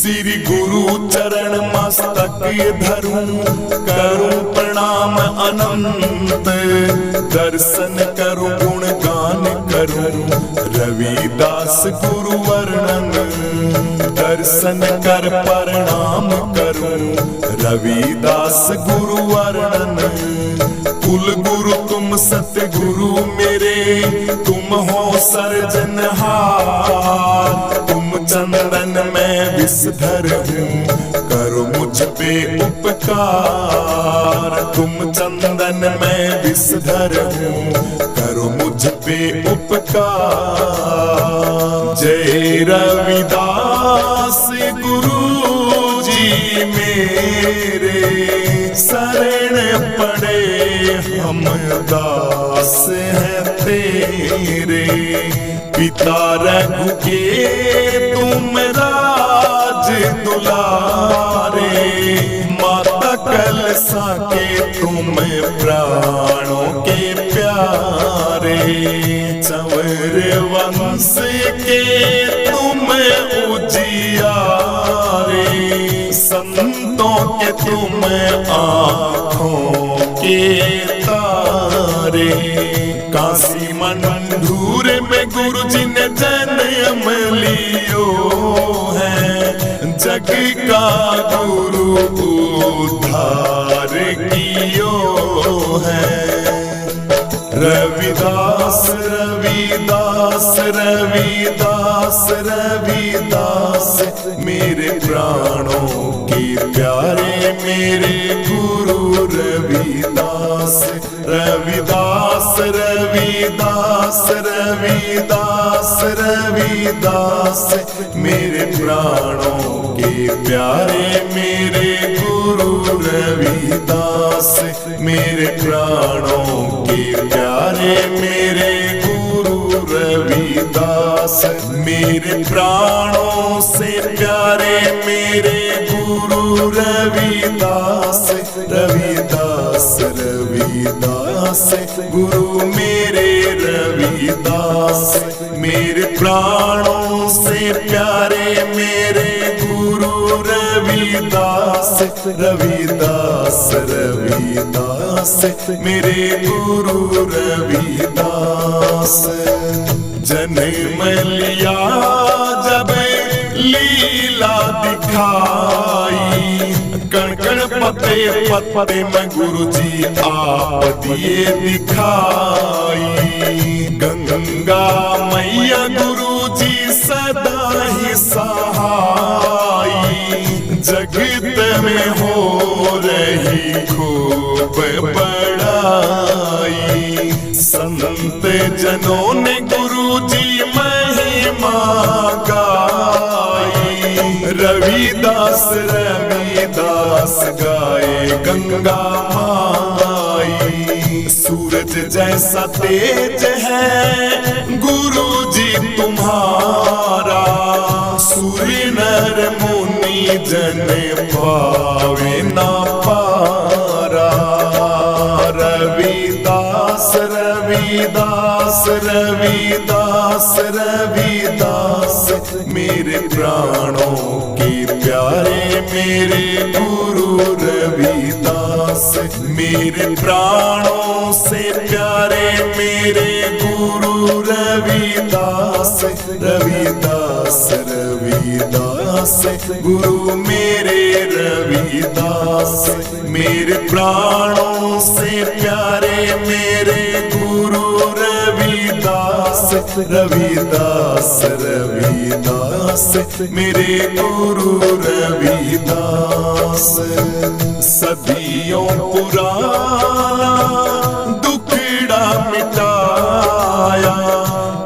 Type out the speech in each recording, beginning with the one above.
श्री गुरु चरण मस्तक धरूं, करूं प्रणाम अनंत। दर्शन करूं गुणगान करूं, रविदास गुरु वर्णन। दर्शन कर प्रणाम करूं, रविदास गुरु वर्णन। कुल गुरु तुम सतगुरु मेरे, तुम हो सर्जनहार। तुम चंदन में विषधर हूँ, करो मुझ पे उपकार। तुम चंदन में विषधर हूँ, करो मुझ पे उपकार। जय रविदास गुरु जी मेरे, शरण पड़े हम दास हैं तेरे। पिता रघु के तुम राज दुलारे, माता कलसा के तुम प्राणों के प्यारे। चंवर वंश के तुम उजियारे, संतों के तुम आँखों के तारे। काशी मंडूर में गुरु जी ने जन्म लियो है, जग का गुरु उद्धार कियो है। रविदास रविदास रविदास रविदास, मेरे प्राणों के प्यारे मेरे गुरु रविदास। रविदास रविदास रविदास रविदास, मेरे प्राणों के प्यारे मेरे गुरु रविदास। मेरे प्राणों के प्यारे मेरे गुरु रविदास। मेरे प्राणों से प्यारे मेरे गुरु रविदास। रविदास रविदास गुरु मेरे रविदास। मेरे प्राणों से प्यारे मेरे गुरु रविदास। रविदास रविदास मेरे गुरु रविदास। जन्म लिया जब लीला दिखाई, कण कण पते पते में गुरु जी आप दिए दिखाई। गंगा मैया गुरु जी सदा ही सहाई, जगत में हो रही खूब बड़ाई। संत जनों ने गुरु जी महिमा गाई, रविदास रविदास गाए गंगा माई। सूरज जैसा तेज है गुरु जी तुम्हारा, सूर्य नर मुनि जन पावे ना पारा। रविदास रविदास रविदास रविदास, मेरे प्राणों के प्यारे मेरे गुरु रविदास। मेरे प्राणों से प्यारे मेरे गुरु रविदास। रविदास रविदास गुरु मेरे रविदास। मेरे प्राणों से प्यारे मेरे गुरु रविदास। रविदास रविदास मेरे गुरु रविदास। सदियों पुराना दुखड़ा मिटाया,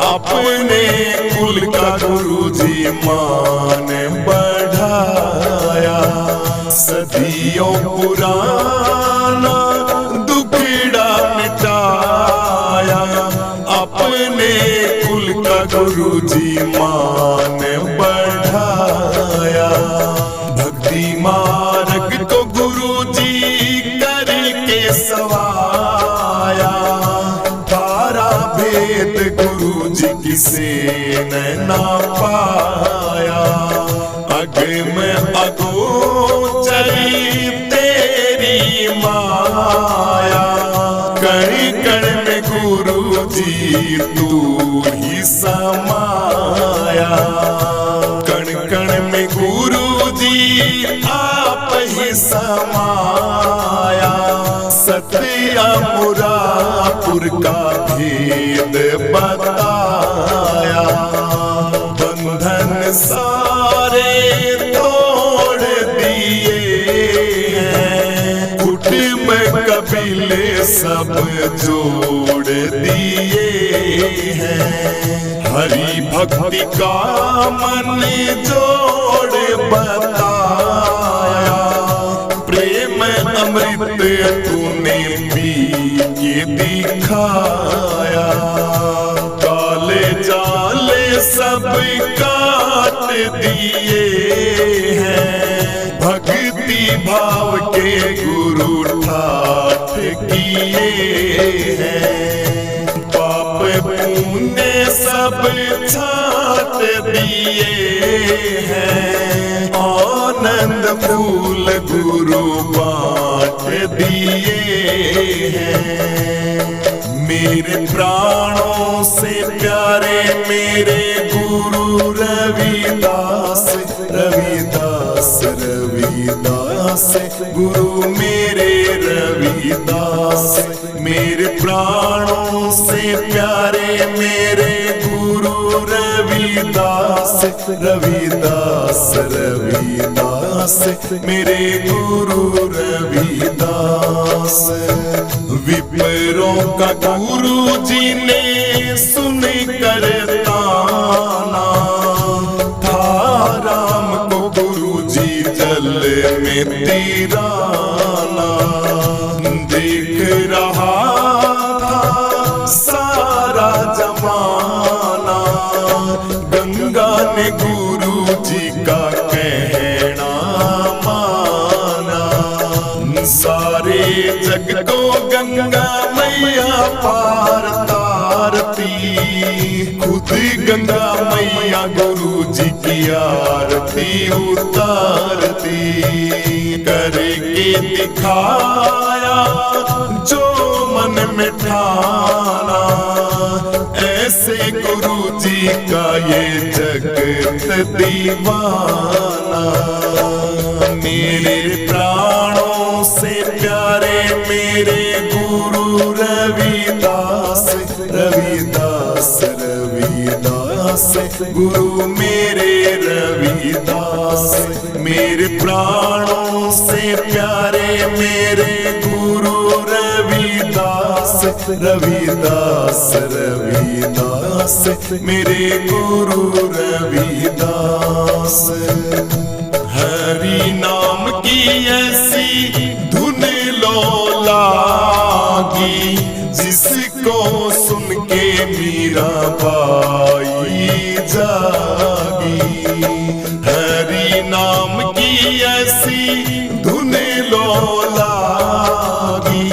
अपने कुल का गुरु जी मान बढ़ाया। सदियों पुराना दुखड़ा मिटाया, अपने कुल का गुरु जी मान बढ़ाया। भक्ति मार्ग को गुरु जी करके सवाया, तारा भेद गुरु जी किसे न ना पाया। अगर में अगोचरी तेरी माया। कण कण में गुरु जी तू ही समाया। कण कण में गुरु जी आप ही समाया। सत्या मुरापुर का भेद बताया। बंधन सारे तोड़ दिए हैं। कुटुंब कबीले सब जोड़ दिए हैं। हरि भक्ति का मन जोड़ बताया। प्रेम अमृत तूने पी के दिखाया। काले जाले सब काट दिए हैं। भक्ति भाव के गुरु ठाठ किए हैं। पाप पुण्य सब छाट दिए हैं। आनंद फूल गुरु बांट दिए हैं। मेरे प्राणों से प्यारे मेरे गुरु रविदास। रविदास रविदास गुरु मेरे रविदास। मेरे प्राणों से प्यारे मेरे गुरु रविदास। रविदास रविदास मेरे गुरु रविदास। विप्रों का गुरु जी ने सुन कर ताना। था राम को गुरु जी जल में तिराना। देख रहा था सारा जमाना। गंगा ने गुरु जी का कहना माना। सारे जग को गंगा मैया पार तारती। खुद गंगा मैया गुरु जी की आरती उतारती। करके दिखाया जो मन में ठाना। ऐसे गुरु जी का ये जगत दीवाना। मेरे प्राणों से प्यारे मेरे गुरु रविदास। रविदास रविदास गुरु मेरे रविदास। मेरे प्राणों से प्यारे मेरे गुरु रविदास। रविदास रविदास मेरे गुरु रविदास। हरि नाम की ऐसी धुन लो लागी। जिसको सुन के मीराबाई जागी। हरि नाम की ऐसी धुन लो लागी।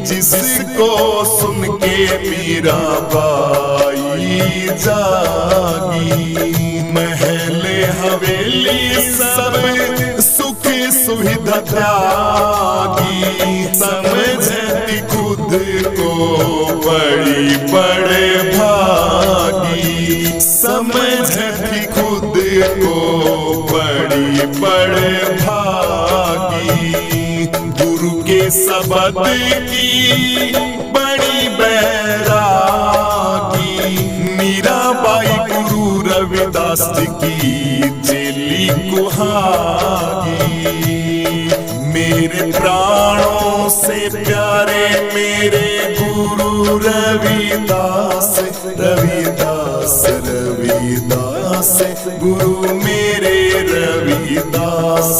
जिसको सुन के मीराबाई जागी। महल हवेली सब सुख सुविधा त्यागी। समझती खुद को बड़ी बड़े भागी। समझती खुद को बड़ी बड़े भागी। गुरु के शब्द की बड़ी बैरागी। मीराबाई गुरु रविदास की चेली कुहागी। मेरे प्राणों से प्यारे मेरे गुरु रविदास। रविदास रविदास गुरु मेरे रविदास।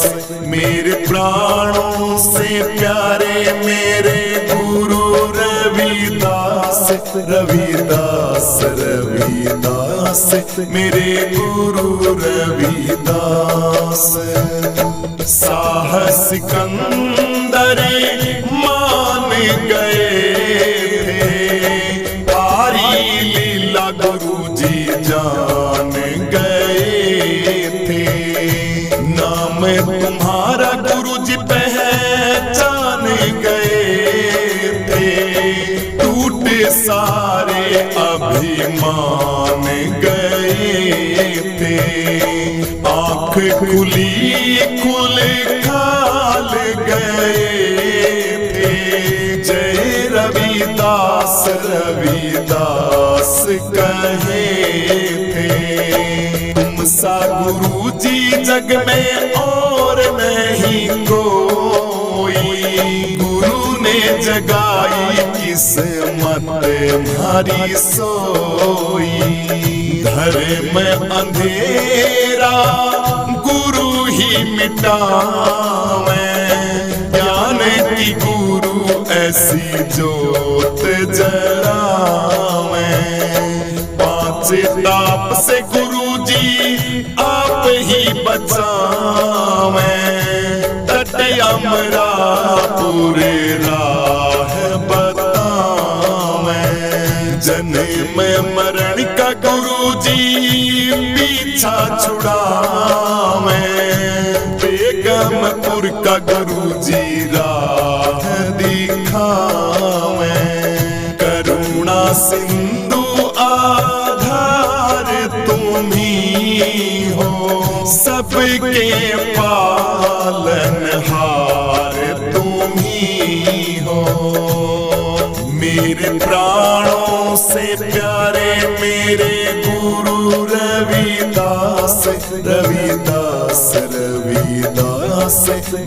मेरे प्राणों से प्यारे मेरे गुरु रविदास। रविदास रविदास मेरे गुरु रविदास। साहस सिकंदर मान गए थे। पारी लीला गुरु जी जान गए थे। ना नाम तुम्हारा गुरुजी पहचान गए थे, टूटे सारे अभिमान गए थे। आँख खुली खुल खाल गए थे, जय रविदास रविदास कहे थे। तुम सा गुरुजी जग में और नहीं कोई, गुरु ने जगाई किस्मत हमारी सोई। धर्म अंधेरा गुरु ही मिटावे, ज्ञान की गुरु ऐसी जोत जरावे। पांच ताप से गुरुजी आप ही बचावे, तट अमरा पूरे राह बतावे। जन्म मरण का गुरुजी पीछा छुड़ावे, बेगमपुर का गुरुजी राह दिखावे। करुणा सिंधु आधार तुम ही हो, सबके पालनहार तुम ही हो। मेरे प्राणों से प्यारे मेरे गुरु रविदास रविदास रविदास,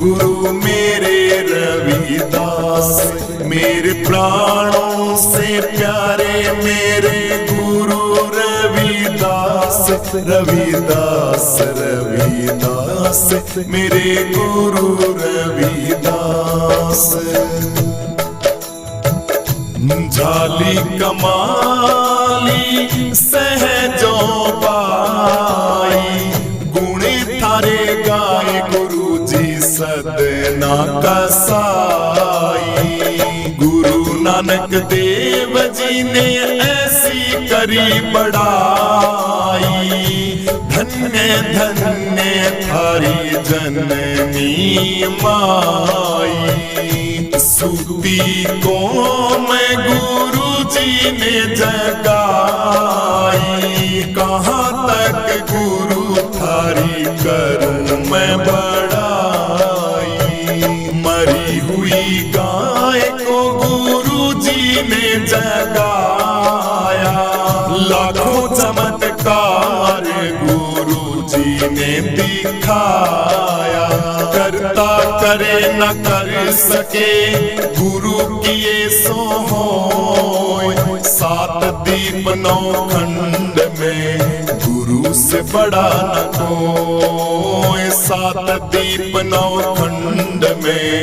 गुरु मेरे रविदास। मेरे प्राणों से प्यारे मेरे गुरु रविदास रविदास रविदास, मेरे गुरु रविदास। झाली कमाली सहजों पाई, गुण थारे गाए गुरुजी सदना कसाई। गुरु नानक देव जी ने ऐसी करी बड़ाई, धन्य धन्य थारी जननी माई। सूती को मैं गुरुजी ने जगाई, कहाँ तक गुरु थारी करूं मैं बड़ाई। मरी हुई गाय को गुरुजी ने जगाया, लाखों चमत्कार गुरुजी ने दिखाया। करता करे न कर सके गुरु किए सो होय, सात दीप नौ खंड में गुरु से बड़ा न कोई। सात दीप नौ खंड में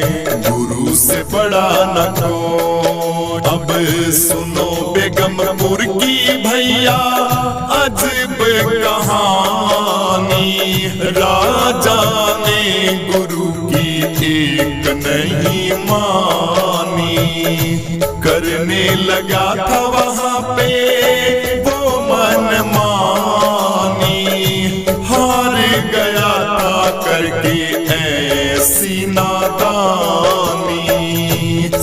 गुरु से बड़ा न कोई। अब सुनो बेगमपुर की भैया अजब कहानी, राजा ने गुरु की एक नहीं मानी। करने लगा था वहां पे वो मन मानी, हार गया था करके ऐसी नादानी।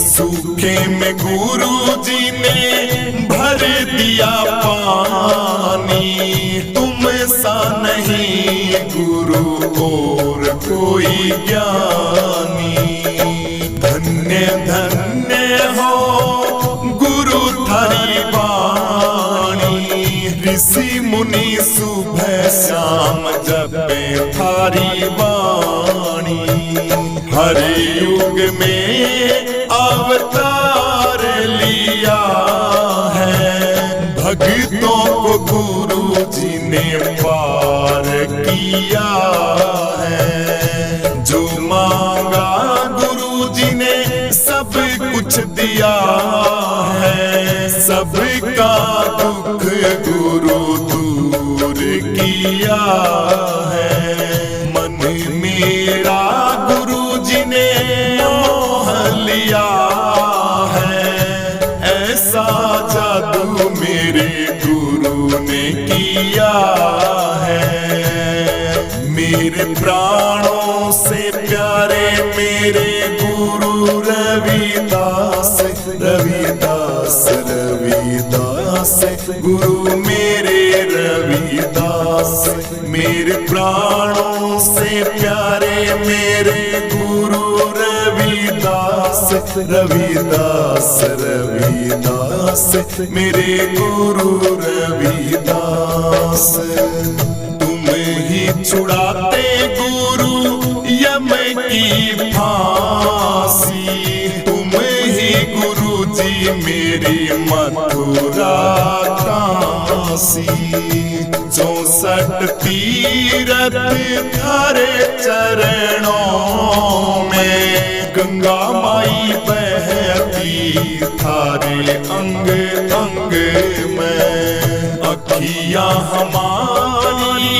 सूखे में गुरुजी ने भर दिया पानी, तुम सा नहीं गुरु और कोई ज्ञानी। धन्य धन्य हो गुरु थारी वाणी, ऋषि मुनि सुबह शाम जपे थारी वाणी। हर युग में अवतार लिया है, भक्तों को गुरु जी ने पार किया है। जो मांगा गुरु जी ने सब कुछ दिया है, सबका दुख गुरु दूर किया है। मन मेरा गुरु जी ने मोह लिया है, ऐसा जादू मेरे गुरु ने किया है। मेरे प्राणों से प्यारे मेरे गुरु रविदास, रविदास रविदास गुरु मेरे रविदास। मेरे प्राणों से प्यारे मेरे गुरु रविदास, रविदास रविदास मेरे गुरु रविदास। तुम ही छुड़ाते गुरु यम की फांसी, तुम ही गुरु जी मेरी मथुरा काशी। 64 तीरथ थारे चरणों में, गंगा माई बहती थारे अंग अंग में। अखियां हमारी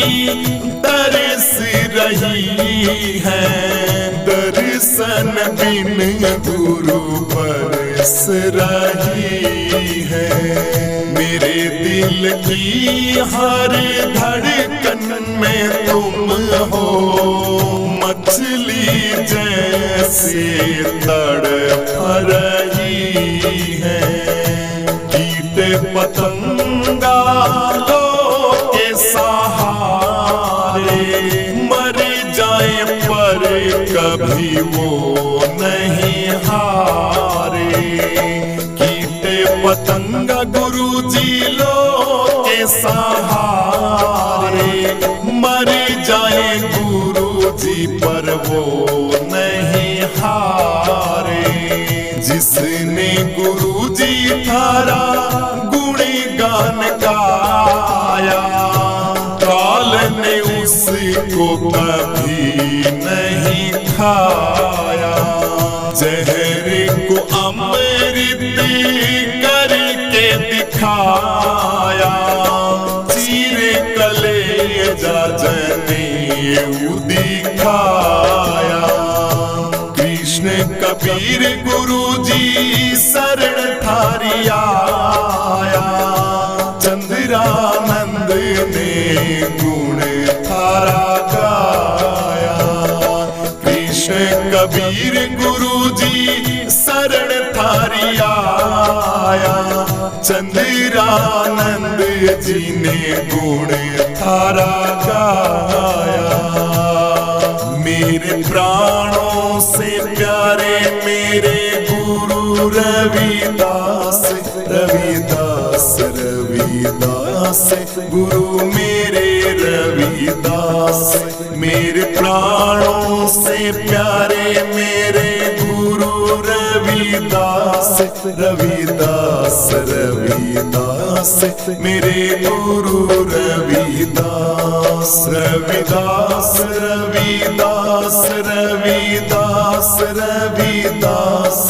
तरस रही हैं, दर्शन बिन गुरु बरस रही है। मेरे दिल की हर धड़कन में तुम हो, मछली जैसे तड़प रही है। कीट पतंगा के सहारे मर जाए पर कभी वो नहीं हारे। कीट पतंगा गुरु जी लो के सहारे मर जाए गुरु जी पर वो नहीं हारे। जिसने गुरु जी थारा गुणगान गाया, काल ने उसको कभी नहीं खाया। जहर को अमृत करके दिखाया, चीर कलेजा जनेऊ दिखाया। कृष्ण कबीर गुरु जी शरण थारी आया, चंद्रानंद ने गुण थारा गाया। कृष्ण कबीर गुरु जी शरण थारी आया, चंद्रानंद जी ने गुण थारा गाया। मेरे प्राणों से प्यारे मेरे गुरु रविदास, रविदास रविदास गुरु मेरे रविदास। मेरे प्राणों से प्यारे मेरे गुरु रविदास, रविदास रविदास मेरे गुरु रविदास। रविदास रविदास रविदास रविदास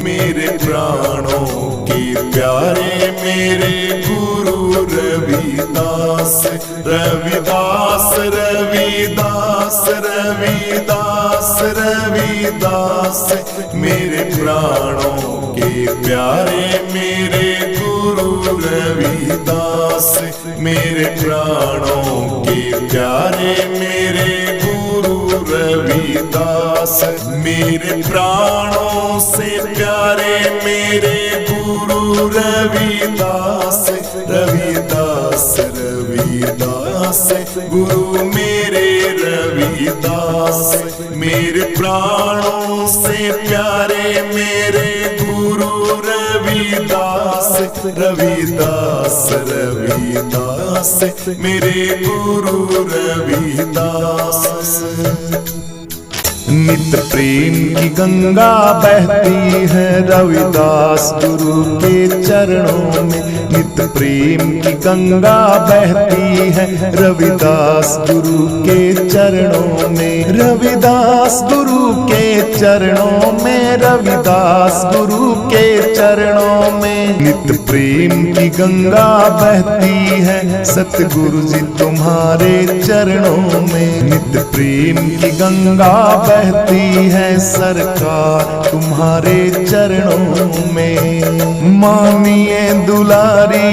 मेरे प्राणों के प्यारे मेरे गुरु रविदास। रविदास रविदास रविदास रविदास मेरे प्राणों के प्यारे मेरे गुरु रविदास। मेरे प्राणों के प्यारे मेरे गुरु रविदास। मेरे प्राणों से प्यारे मेरे गुरु रविदास, रविदास रविदास गुरु मेरे रविदास। मेरे प्राणों से प्यारे मेरे गुरु रविदास, रविदास रविदास मेरे गुरु रविदास। नित प्रेम की गंगा बहती है रविदास गुरु के चरणों में। नित प्रेम की गंगा बहती है रविदास गुरु के चरणों में। रविदास गुरु के चरणों में, रविदास गुरु के चरणों में। नित प्रेम की गंगा बहती है सतगुरु जी तुम्हारे चरणों में। नित प्रेम की गंगा बहती है सरकार तुम्हारे चरणों में। मानिए दुलारी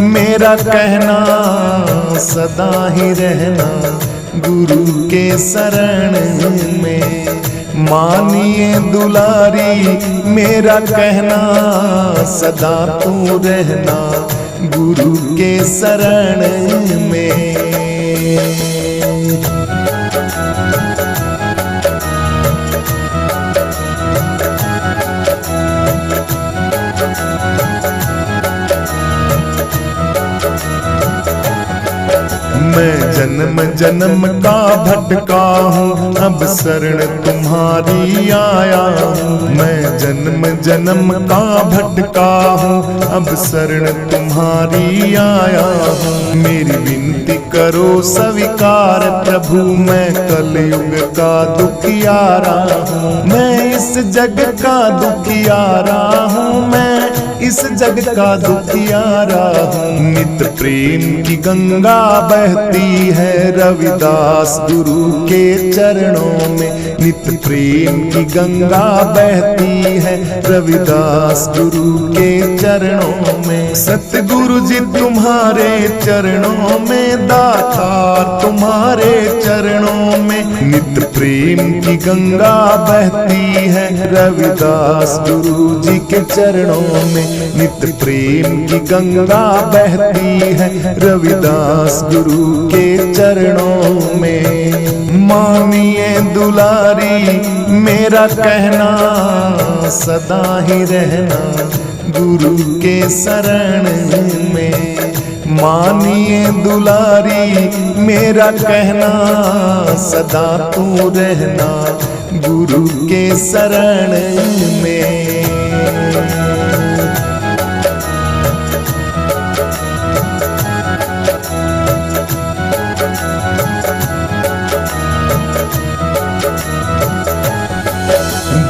मेरा कहना, सदा ही रहना गुरु के शरण में। मानिए दुलारी मेरा कहना, सदा तू रहना गुरु के शरण में। मैं जन्म जन्म का भटका हूँ, अब शरण तुम्हारी आया हूँ। मैं जन्म जन्म का भटका हूँ, अब शरण तुम्हारी आया हूँ। मेरी विनती करो स्वीकार प्रभु, मैं कलयुग का दुखियारा हूँ। मैं इस जग का दुखियारा हूँ, मैं इस जग का दुखियारा हूँ। नित प्रेम की गंगा बहती है रविदास गुरु के चरणों में। नित प्रेम की गंगा बहती है रविदास गुरु के चरणों में। सतगुरु जी तुम्हारे चरणों में, दातार तुम्हारे चरणों में। नित प्रेम की गंगा बहती है रविदास गुरु जी के चरणों में। नित प्रेम की गंगा बहती है रविदास गुरु के चरणों में। मानिए दुलारी मेरा कहना, सदा ही रहना गुरु के शरण में। मानिए दुलारी मेरा कहना, सदा तू रहना गुरु के शरण में।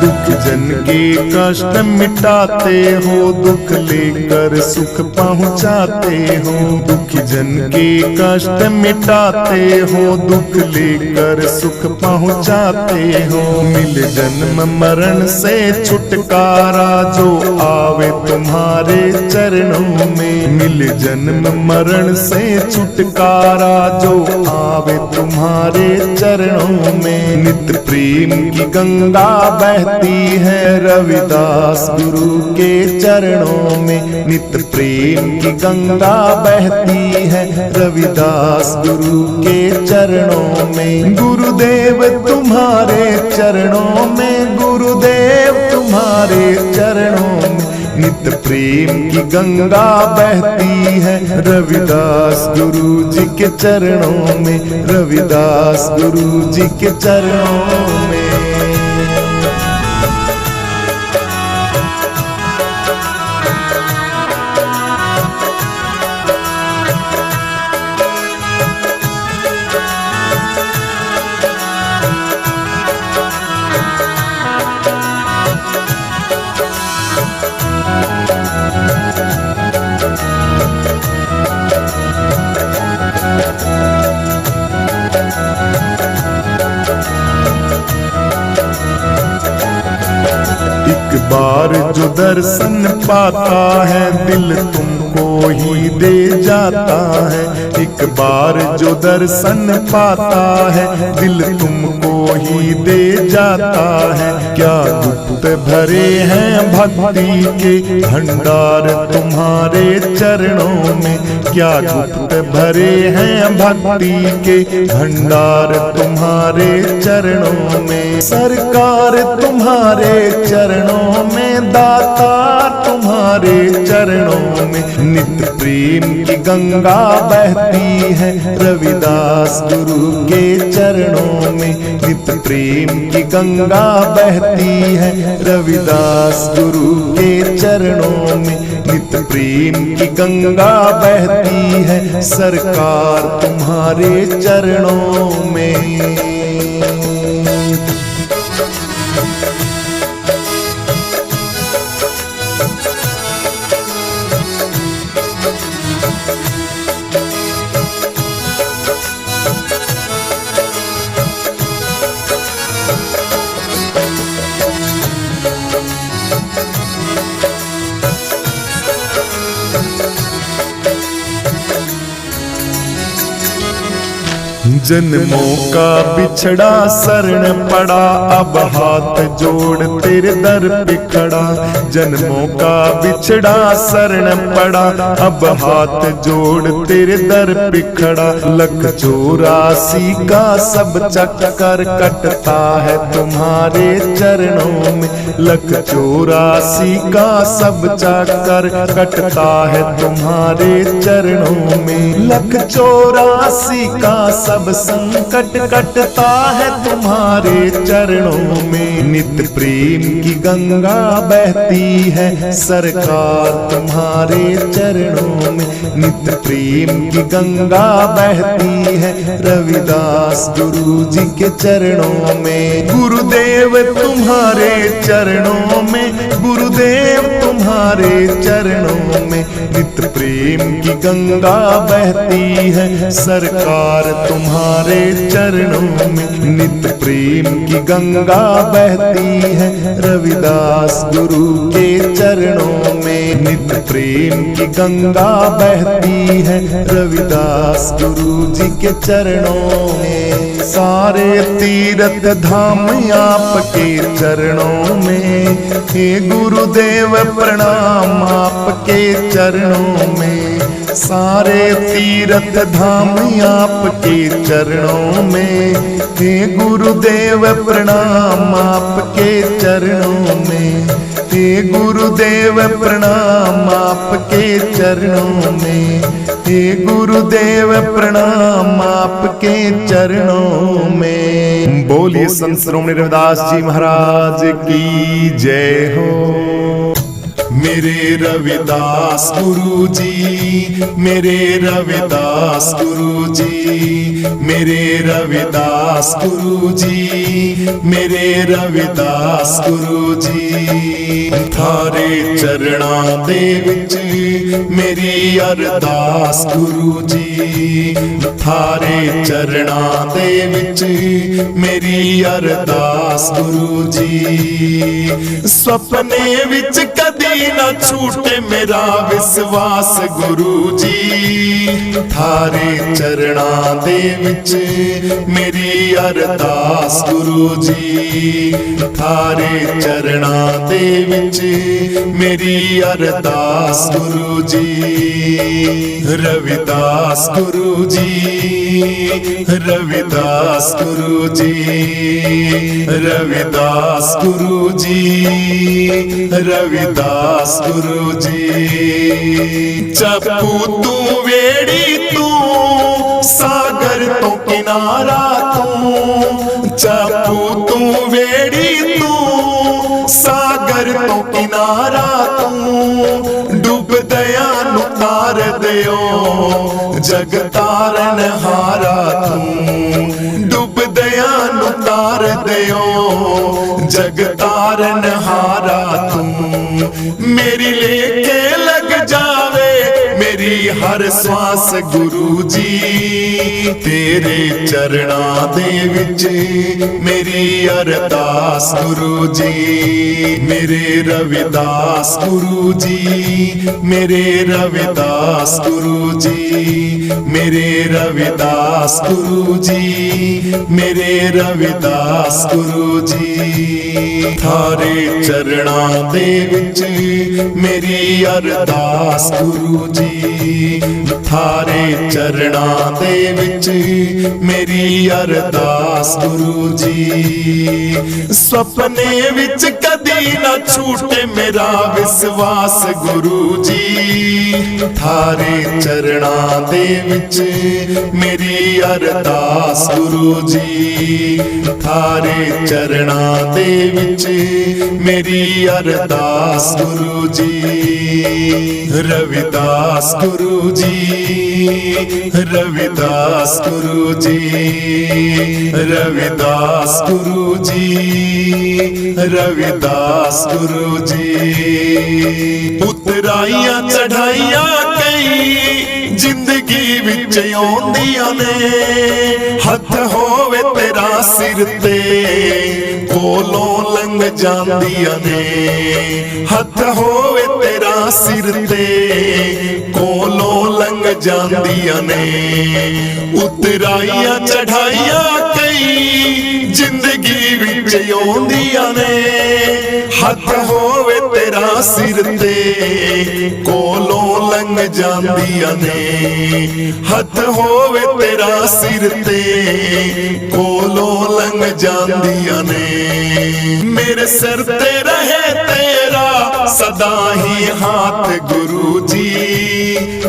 दुख जन के कष्ट मिटाते हो, दुख लेकर सुख पहुँचाते हो। दुख जन के कष्ट मिटाते हो, दुख लेकर सुख पहुँचाते हो। मिल जन्म मरण से छुटकारा जो आवे तुम्हारे चरणों में। मिल जन्म मरण से छुटकारा जो आवे तुम्हारे चरणों में। नित प्रेम की गंगा बहती है रविदास गुरु के चरणों में। नित प्रेम की गंगा बहती है रविदास गुरु के चरणों में। गुरुदेव तुम्हारे चरणों में, गुरुदेव तुम्हारे चरणों में। नित प्रेम की गंगा बहती है रविदास गुरु जी के चरणों में। रविदास गुरु जी के चरणों में। एक बार जो दर्शन पाता है, दिल तुमको ही दे जाता है। एक बार जो दर्शन पाता है, दिल तुमको ही दे जाता है। क्या गुप्त भरे हैं भक्ति के भंडार तुम्हारे चरणों में। क्या गुप्त भरे हैं भक्ति के भंडार तुम्हारे चरणों में। सरकार तुम्हारे चरणों में, दातार तुम्हारे चरणों में। नित प्रेम की गंगा बहती है रविदास गुरु के चरणों में। नित प्रेम की गंगा बहती है रविदास गुरु के चरणों में। नित प्रेम की गंगा बहती है सरकार तुम्हारे चरणों में। जन्मों का बिछड़ा शरण पड़ा, अब हाथ जोड़ तेरे दर पे खड़ा। जन्मों का बिछड़ा शरण पड़ा, अब हाथ जोड़ तेरे दर पे खड़ा। 184 का सब चक्कर कटता है तुम्हारे चरणों में। 184 का सब चक्कर कटता है तुम्हारे चरणों में। 184 का सब संकट कटता है तुम्हारे चरणों में। नित्य प्रेम की गंगा बहती है सरकार तुम्हारे चरणों में। नित्य प्रेम की गंगा बहती है रविदास गुरु जी के चरणों में। गुरुदेव तुम्हारे चरणों में, गुरुदेव तुम्हारे चरणों में। नित्य प्रेम की गंगा बहती है सरकार तुम्हारे चरणों में। नित्य प्रेम की गंगा बहती है रविदास गुरु के चरणों में। नित्य प्रेम की गंगा बहती है रविदास गुरु जी के चरणों में। सारे तीर्थ धाम आपके चरणों में। हे गुरुदेव प्रणाम आपके चरणों में। सारे तीर्थ धाम आपके चरणों में। हे गुरुदेव प्रणाम आपके चरणों में। हे गुरुदेव प्रणाम आपके चरणों में। हे गुरुदेव प्रणाम आपके चरणों में। बोलिए संत श्रोमणी रविदास जी महाराज की जय हो। मेरे रविदास गुरु जी, मेरे रविदास गुरु जी, मेरे रविदास गुरु जी, मेरे रविदास गुरु जी। थारे चरणा दे विच मेरी अरदास गुरु जी। थारे चरणा दे विच मेरी अरदास गुरु जी। सपने विच कदी ना छूटे मेरा विश्वास गुरु जी। थारे चरणा दे विच मेरी अरदास गुरु जी। थारे चरणा दे विच मेरी अरदास गुरु जी। रविदास गुरु जी, रविदास गुरु जी, रविदास गुरु जी, रविदास गुरु जी। चप्पू तू वेड़ी तू सागर तो किनारा तू। चप्पू तू वेड़ी तू सागर तो किनारा तू। डूब दया नु तार दियो जग तारन हारा तू। डूब दया नु तार दियो जग तारन हारा तू। मेरी लेके लग जावे मेरी हर श्वास गुरु जी। तेरे चरणा दे विच मेरी अरदास गुरु जी। मेरे रविदास गुरु जी, मेरे रविदास गुरु जी, मेरे रविदास गुरु जी, मेरे रविदास गुरु जी। थारे चरणा दे विच मेरी अरदास गुरु जी। थारे चरणा दे विच मेरी अरदास गुरु जी। सपने विच कदी ना छूटे मेरा विश्वास गुरु जी। थारे चरणा दे विच मेरी अरदास गुरु जी। थारे चरणा दे विच मेरी अरदास गुरु जी। रविदास गुरु जी, रविदास गुरु जी, रविदास गुरु जी, रविदास गुरु जी। उतराइयां चढ़ाइयां कई जिंदगी विच आउंदियां ने। हथ होवे तेरा सिर ते कोलों लंघ जांदियां ने। हथ होवे तेरा सिर ते कोलों लंघ जांदियां ने। उतराइयां चढ़ाइयां कई जिंदगी विच आउंदियां ने। हथ होवे तेरा सिर ते कोलों लंघ जांदियां ने। हथ होवे तेरा सिर ते कोलों लंघ जांदियां ने। मेरे सिर ते रहे तेरा सदा ही हाथ गुरु जी।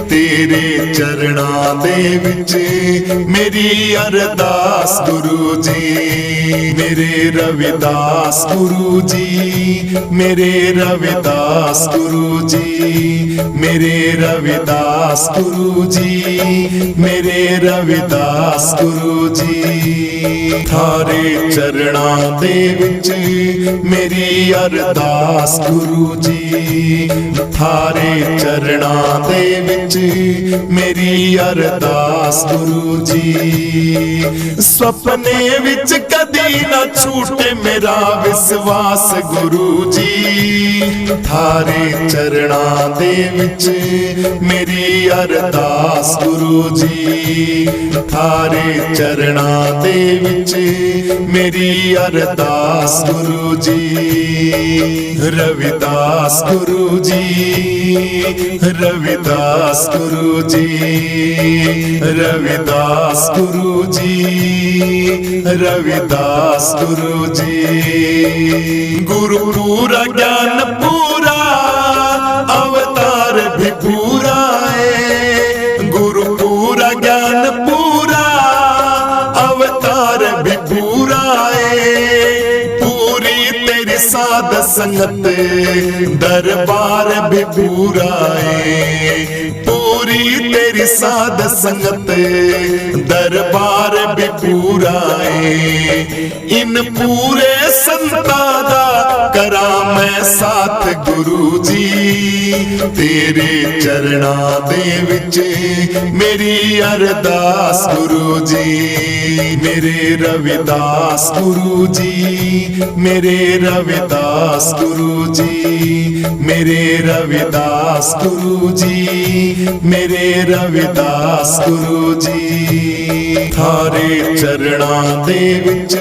तेरे चरणां दे विच मेरी अरदास गुरु जी। मेरे रविदास गुरु जी, मेरे रविदास गुरु जी, मेरे रविदास गुरु जी, मेरे रविदास गुरु जी। थारे चरणां दे विच मेरी अरदास गुरु जी। थारे चरणां दे विच मेरी अरदास गुरु जी। सपने विच कदी ना छूटे मेरा विश्वास गुरु जी। थारे चरणां दे विच मेरी अरदास गुरु जी। थारे चरणां दे विच मेरी अरदास गुरु जी। रविदास गुरु जी, रविदास गुरु जी, रविदास गुरु जी, रविदास गुरु जी। गुरु पूरा ज्ञान पूरा अवतार भी पूरा है। गुरु पूरा ज्ञान पूरा अवतार भी पूरा है। पूरी तेरी साध संगत दरबार भी पूरा है। पूरी तेरी साध संगत दरबार भी पूरा है। इन पूरे संतां दा करा मैं साथ गुरु जी। तेरे चरणां दे विच मेरी अरदास गुरु जी। मेरे रविदास गुरु जी, मेरे रविदास गुरु जी, मेरे रविदास गुरु जी, मेरे रविदास गुरु जी। थारे चरणां दे विच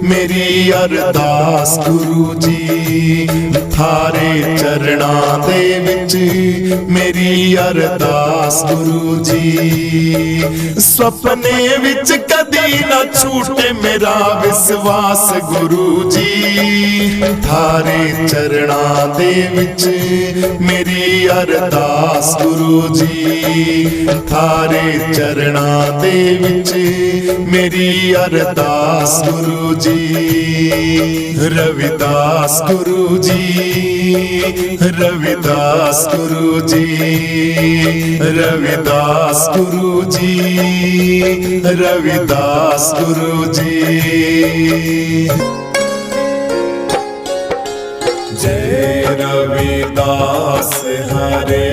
मेरी अरदास गुरु जी। थारे चरणां दे विच मेरी अरदास गुरु जी। सपने विच कदी ना छूटे मेरा विश्वास गुरु जी। थारे चरणां दे विच मेरी अरदास गुरु जी। थारे चरणां दे विच मेरी अरदास गुरु जी। रविदास गुरु जी, रविदास गुरु जी, रविदास गुरु जी, रविदास गुरु जी। जय रविदास हरे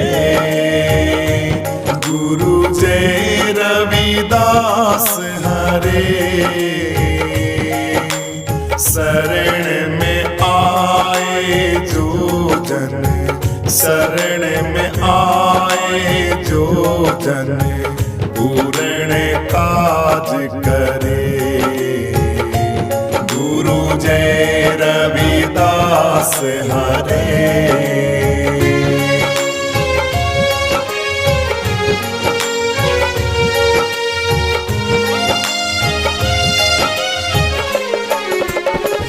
गुरु, जय रविदास हरे। शरण में आए जो जन, शरण में आए जो जन पूर्ण काज करे। गुरु जय रविदास हरे।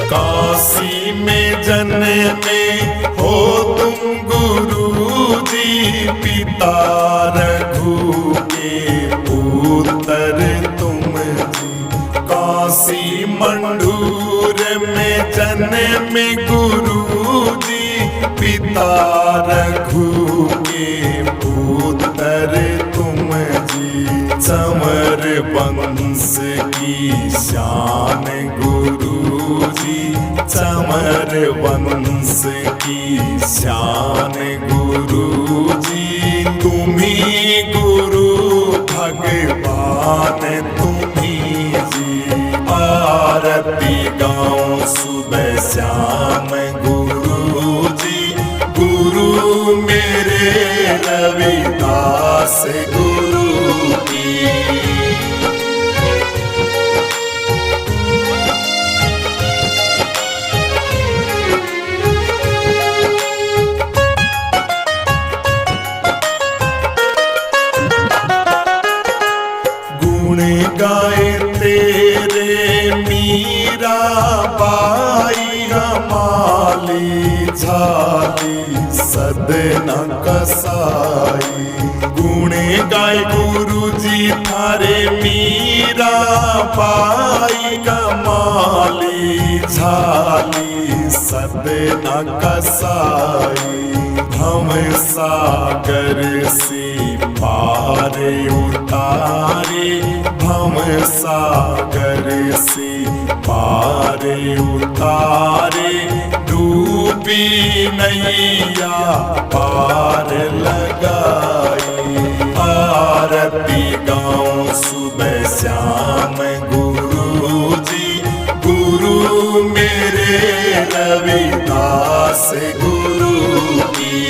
काशी में जन्मे हो तुम गुरु जी। पिता रघु के पुत्र तुम जी। काशी मंडूर में जन्मे गुरु जी। पिता रघु के पुत्र तुम जी। चमर वंश की शान गुरु जी। चमर वंश की शान गुरु जी। तुम्ही गुरु भगवान तुम्ही जी। आरती गाँव सुबह शाम गुरु जी। गुरु मेरे रविदास गुरु की। गुण गाए तेरे मीरा बाई हमाली झाली सदना कसाई। गुण गाए गुरु जी थारे मीरा बाई कमाली झाली सदना कसाई। भव सागर से पार उतारे भव सागर से पार उतारे। डूबी नैया पार लगाई। आरती गाँव सुबह श्याम गुरु जी गुरु मेरे रविदास गुरु की।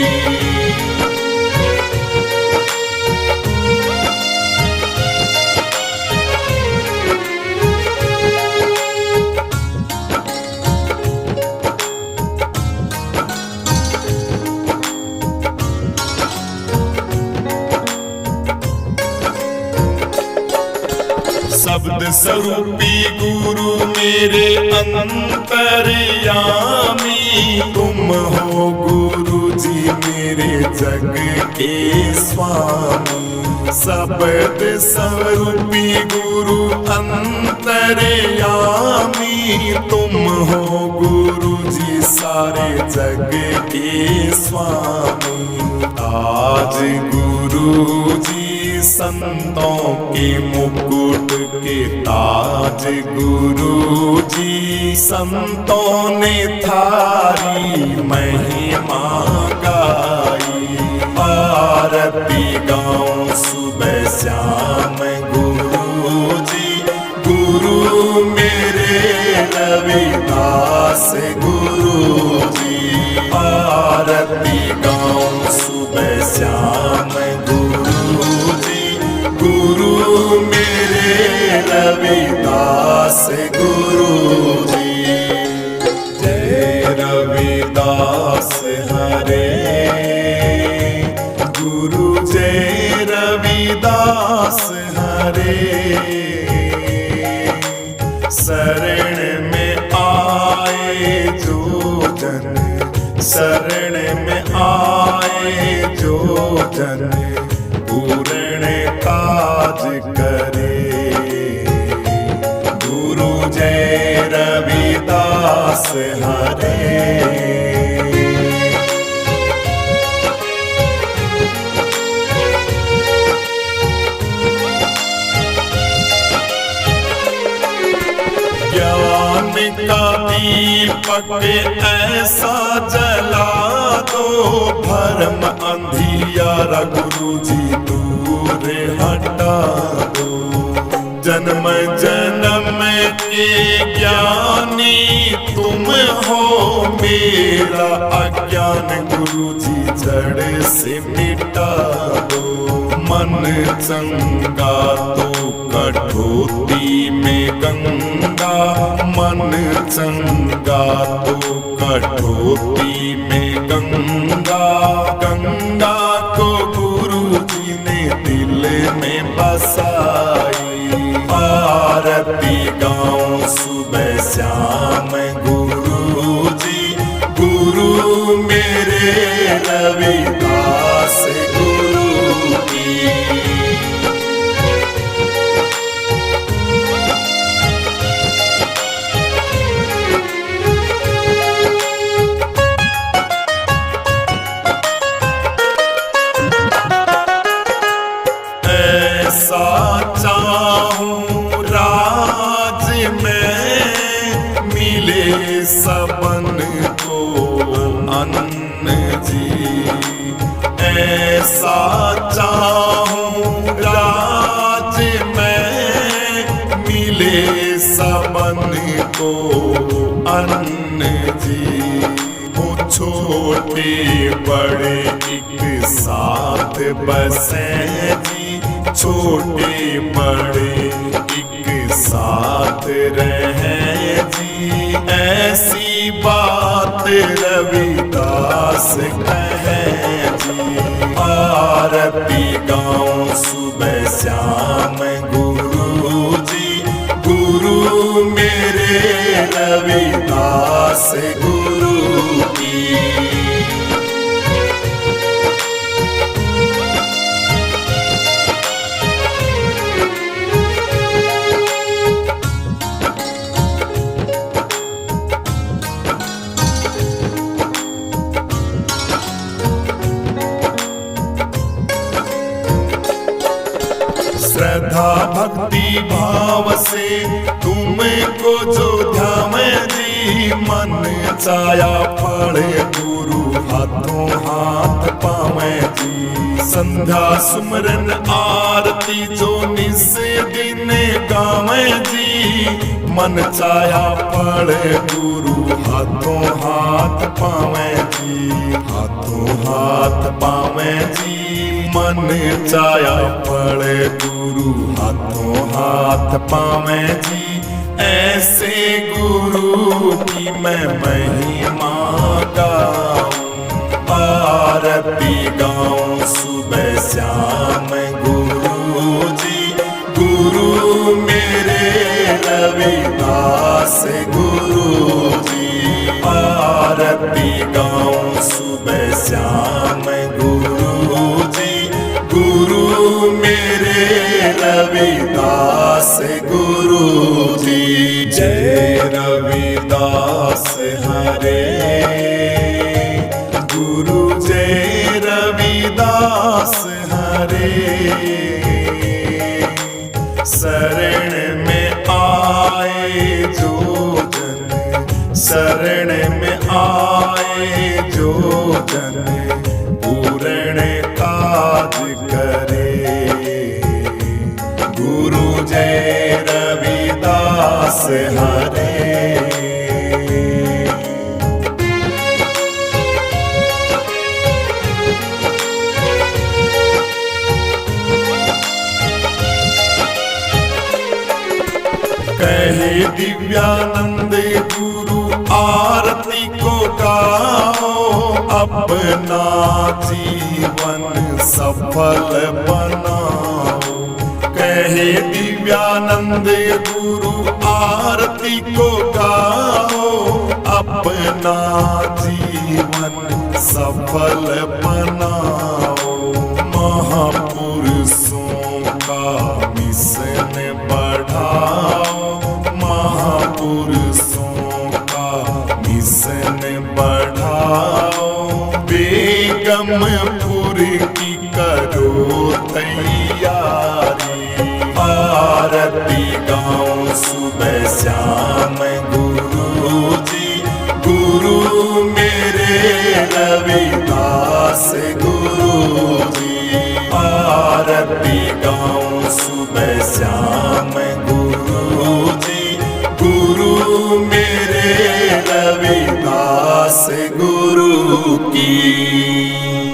शब्द स्वरूपी गुरु मेरे अंतर्यामी। तुम हो गुरु जी मेरे जग के स्वामी। शब्द स्वरूपी गुरु अंतर्यामी। तुम हो गुरु जी सारे जग के स्वामी। आज गुरु जी संतों के मुकुट के ताज गुरु जी संतों ने थारी महिमा गाई। आरती गाँव सुबह श्याम गुरु जी गुरु मेरे रविदास गुरु जी। आरती गाँव सुबह श्याम गुरु जी गुरु मेरे रविदास गुरु जी। जय रविदास हरे गुरु जय रविदास हरे। शरण में आए जो जन शरण में आए जो जन पूर्ण काज करे। गुरु जय रविदास हरे। ज्ञान का दीपक ऐसा जला दो भरम अंधियारा गुरु जी दूर हटा दो। जन्म जन्म के ज्ञानी तुम हो मेरा अज्ञान गुरु जी जड़ से मिटा दो। मन चंगा तो कठोती में गंगा। मन चंगा तो कठोती में गंगा। गंगा को गुरु जी ने दिल में बसाई। आरती गाँव सुबह श्याम गुरु जी गुरु मेरे रविदास गुरु की। ऐसा चाहूं राज में मिले सबन को अन्न जी। ऐसा चाहूं राज में मिले सबन को अन्न जी। वो छोटे बड़े एक साथ बसे जी, छोटे बड़े एक साथ रहे जी। ऐसी बात रविदास कहे जी। आरती गाऊं सुबह शाम गुरु जी, गुरु मेरे रविदास गुरु की। श्रद्धा भक्ति भाव से तुमको जो ध्यावे जी, मन चाया फल गुरु हाथों हाथ पावे जी। संध्या सुमरन आरती जो निस दिन गावे जी, मन चाया फल गुरु हाथों हाथ पावे जी। हाथों हाथ पावे जी, मन चाया फल गुरु हाथों हाथ पावे जी। ऐसे गुरु की मैं महिमा गाऊं, आरती गाऊं सुबह शाम गुरु जी, गुरु मेरे रविदास गुरु जी। आरती गाऊं सुबह शाम गुरु जी, गुरु मेरे रविदास गुरु जी। जय रविदास हरे गुरु, जय रविदास हरे। शरण में आए जो जन, शरण में आए जो जन, पूर्ण काज करे। गुरु जय रविदास हरे। कहे दिव्यानंद गुरु आरती को गाओ, अपना जीवन सफल बनाओ। कहे दिव्यानंद गुरु आरती को गाओ, अपना जीवन सफल बनाओ। महापुरुषों का मिशन बढ़ाओ, महापुरुषों का मिशन बढ़ाओ। बेगमपुर की करो तैयारी, आरती गाऊं सुबह शाम गुरु जी, गुरु मेरे रविदास गुरु जी। आरती गाऊं सुबह शाम गुरु जी, गुरु मेरे रविदास गुरु की।